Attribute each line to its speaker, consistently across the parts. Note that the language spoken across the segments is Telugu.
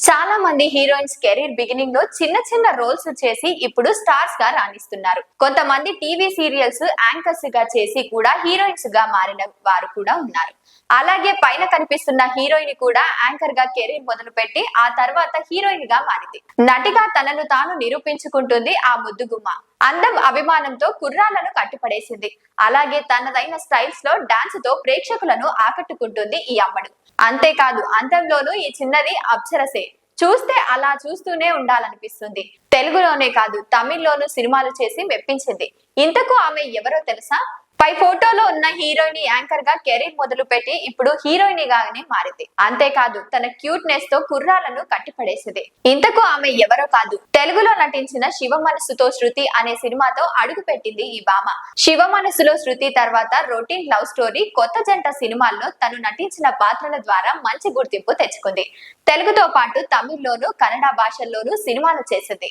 Speaker 1: చాలా మంది హీరోయిన్స్ కెరీర్ బిగినింగ్ లో చిన్న చిన్న రోల్స్ చేసి ఇప్పుడు స్టార్స్ గా రాణిస్తున్నారు. కొంతమంది టీవీ సీరియల్స్ యాంకర్స్ గా చేసి కూడా హీరోయిన్స్ గా మారిన వారు కూడా ఉన్నారు. అలాగే పైన కనిపిస్తున్న హీరోయిన్ కూడా యాంకర్ గా కెరీర్ మొదలుపెట్టి ఆ తర్వాత హీరోయిన్ గా మారింది. నటిగా తనను తాను నిరూపించుకుంటుంది ఆ ముద్దుగుమ్మ. అందం అభిమానంతో కుర్రాళ్లను కట్టిపడేసింది. అలాగే తనదైన స్టైల్స్ లో డాన్స్ తో ప్రేక్షకులను ఆకట్టుకుంటుంది ఈ అమ్మడు. అంతేకాదు అంతంలోనూ ఈ చిన్నది అప్సరసే. చూస్తే అలా చూస్తూనే ఉండాలనిపిస్తుంది. తెలుగులోనే కాదు తమిళ్లోనూ సినిమాలు చేసి మెప్పించింది. ఇంతకు ఆమె ఎవరో తెలుసా? పై ఫోటోలో ఉన్న హీరోయిన్ యాంకర్ గా కెరీర్ మొదలు పెట్టి ఇప్పుడు హీరోయిన్ గానే మారింది. అంతేకాదు తన క్యూట్నెస్ తో కుర్రాలను కట్టిపడేసింది. ఇంతకు ఆమె ఎవరో కాదు, తెలుగులో నటించిన శివ మనసుతో శృతి అనే సినిమాతో అడుగు పెట్టింది ఈ భామ. శివ మనసులో శృతి తర్వాత రొటీన్ లవ్ స్టోరీ, కొత్త జంట సినిమాల్లో తను నటించిన పాత్రల ద్వారా మంచి గుర్తింపు తెచ్చుకుంది. తెలుగుతో పాటు తమిళ్లోను, కన్నడ భాషల్లోనూ సినిమాలు చేసింది.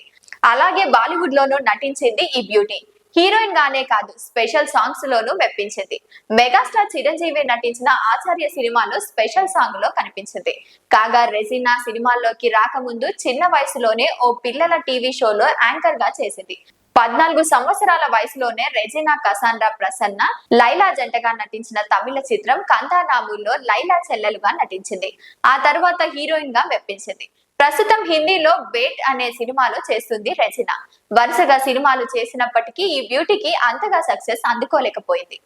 Speaker 1: అలాగే బాలీవుడ్ లోనూ నటించింది ఈ బ్యూటీ. హీరోయిన్ గానే కాదు స్పెషల్ సాంగ్స్ లోనూ మెప్పించింది. మెగాస్టార్ చిరంజీవి నటించిన ఆచార్య సినిమాలో స్పెషల్ సాంగ్ లో కనిపించింది. కాగా రెజినా సినిమాల్లోకి రాకముందు చిన్న వయసులోనే ఓ పిల్లల టీవీ షోలో యాంకర్ గా చేసింది. 14 సంవత్సరాల వయసులోనే రెజినా, కసాండ్రా ప్రసన్న, లైలా జంటగా నటించిన తమిళ చిత్రం కందానాములో లైలా చెల్లెలుగా నటించింది. ఆ తర్వాత హీరోయిన్ గా మెప్పించింది. ప్రస్తుతం హిందీలో బేట్ అనే సినిమాలో చేస్తుంది రెజినా. వరుసగా సినిమాలు చేసినప్పటికీ ఈ బ్యూటీకి అంతగా సక్సెస్ అందుకోలేకపోయింది.